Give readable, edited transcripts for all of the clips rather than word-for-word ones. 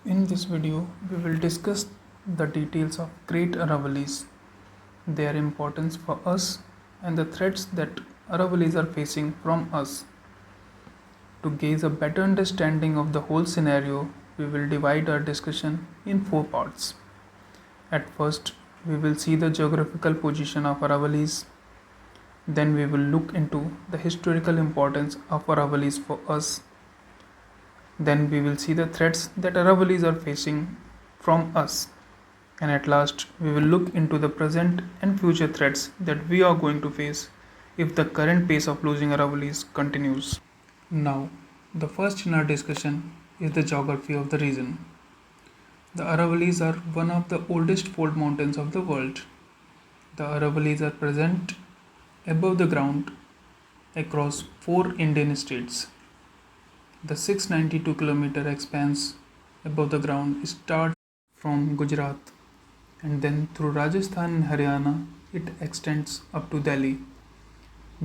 In this video, we will discuss the details of Great Aravallis, their importance for us, and the threats that Aravallis are facing from us. To gain a better understanding of the whole scenario, we will divide our discussion in four parts. At first, we will see the geographical position of Aravallis. Then we will look into the historical importance of Aravallis for us. Then we will see the threats that Aravallis are facing from us. And at last, we will look into the present and future threats that we are going to face if the current pace of losing Aravallis continues. Now, the first in our discussion is the geography of the region. The Aravallis are one of the oldest fold mountains of the world. The Aravallis are present above the ground across four Indian states. The 692-kilometer expanse above the ground starts from Gujarat, and then through Rajasthan and Haryana it extends up to Delhi.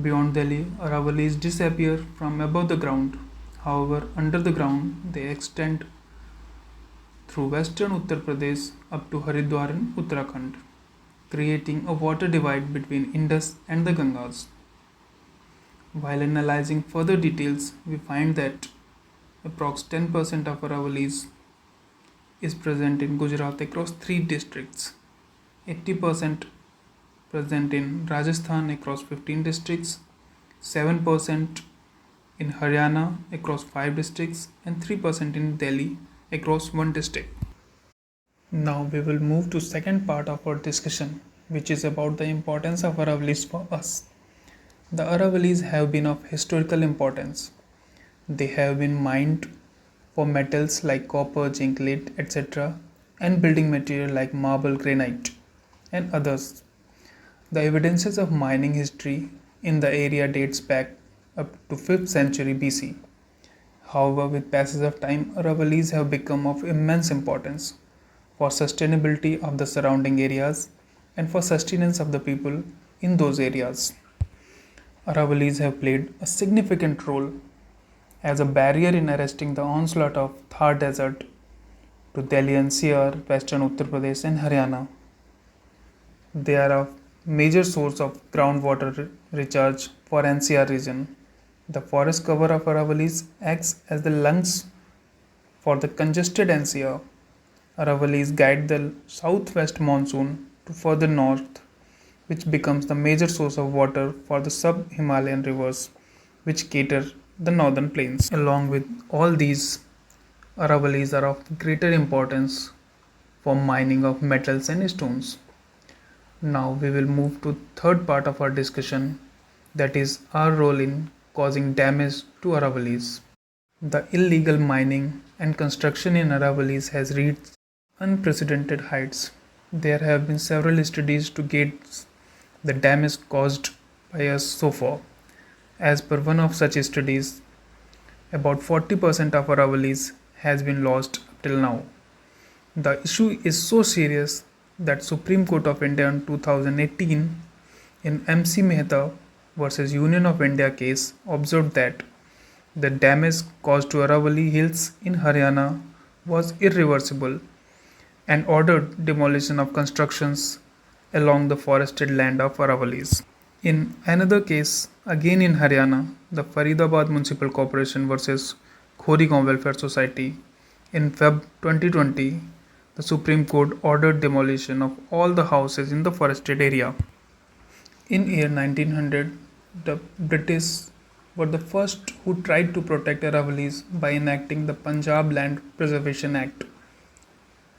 Beyond Delhi, Aravallis disappear from above the ground. However, under the ground they extend through western Uttar Pradesh up to Haridwar in Uttarakhand, creating a water divide between Indus and the Gangas. While analyzing further details, we find that approx 10% of Aravallis is present in Gujarat across 3 districts, 80% present in Rajasthan across 15 districts, 7% in Haryana across 5 districts, and 3% in Delhi across 1 district. Now we will move to second part of our discussion, which is about the importance of Aravallis for us. The Aravallis have been of historical importance. They have been mined for metals like copper, zinc, lead, etc., and building material like marble, granite, and others. The evidences of mining history in the area dates back up to 5th century BC. However, with passage of time, Aravallis have become of immense importance for sustainability of the surrounding areas and for sustenance of the people in those areas. Aravallis have played a significant role as a barrier in arresting the onslaught of Thar Desert to Delhi NCR, Western Uttar Pradesh and Haryana. They are a major source of groundwater recharge for NCR region. The forest cover of Aravallis acts as the lungs for the congested NCR. Aravallis guide the southwest monsoon to further north, which becomes the major source of water for the sub-Himalayan rivers, which cater the northern plains. Along with all these, Aravallis are of greater importance for mining of metals and stones. Now we will move to third part of our discussion, that is our role in causing damage to Aravallis. The illegal mining and construction in Aravallis has reached unprecedented heights. There have been several studies to gauge the damage caused by us so far. As per one of such studies, about 40% of Aravallis has been lost up till now. The issue is so serious that Supreme Court of India in 2018 in MC Mehta versus Union of India case observed that the damage caused to Aravalli Hills in Haryana was irreversible and ordered demolition of constructions along the forested land of Aravallis. In another case, again in Haryana, the Faridabad Municipal Corporation versus Khorigaon Welfare Society, in Feb 2020, the Supreme Court ordered demolition of all the houses in the forested area. In year 1900, the British were the first who tried to protect Aravallis by enacting the Punjab Land Preservation Act.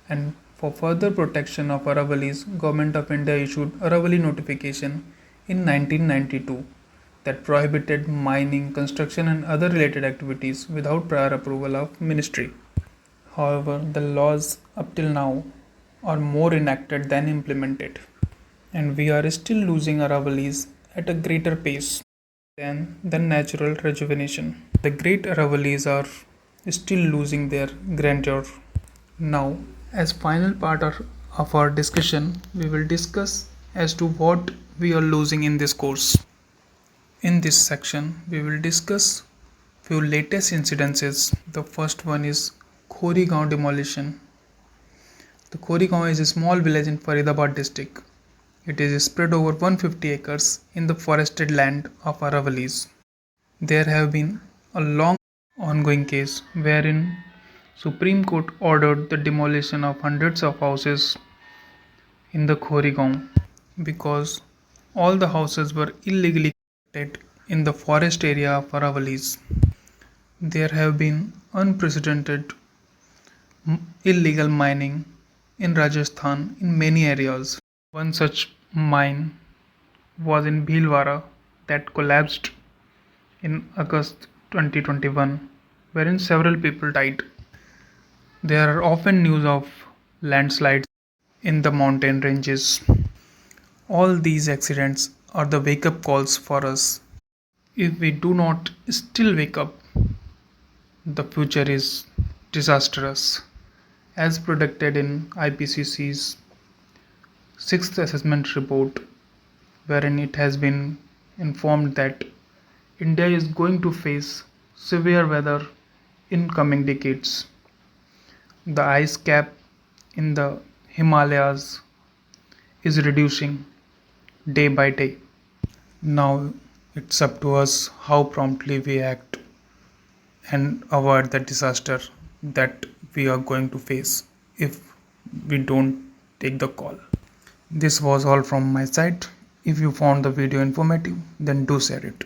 And for further protection of Aravallis, Government of India issued Aravalli Notification in 1992 that prohibited mining, construction and other related activities without prior approval of ministry. However, the laws up till now are more enacted than implemented, and we are still losing Aravallis at a greater pace than the natural rejuvenation. The great Aravallis are still losing their grandeur. Now, as final part of our discussion, we will discuss as to what we are losing in this course. In this section, we will discuss few latest incidences. The first one is Khoregaon demolition. The Khoregaon is a small village in Faridabad district. It is spread over 150 acres in the forested land of Aravallis. There have been a long ongoing case wherein Supreme Court ordered the demolition of hundreds of houses in the Khoregaon because all the houses were illegally constructed in the forest area of Aravallis. There have been unprecedented illegal mining in Rajasthan in many areas. One such mine was in Bhilwara that collapsed in August 2021, wherein several people died. There are often news of landslides in the mountain ranges. All these accidents are the wake up calls for us. If we do not still wake up, the future is disastrous. As predicted in IPCC's sixth assessment report, wherein it has been informed that India is going to face severe weather in coming decades. The ice cap in the Himalayas is reducing day by day. Now it's up to us how promptly we act and avoid the disaster that we are going to face if we don't take the call. This was all from my side. If you found the video informative, then do share it.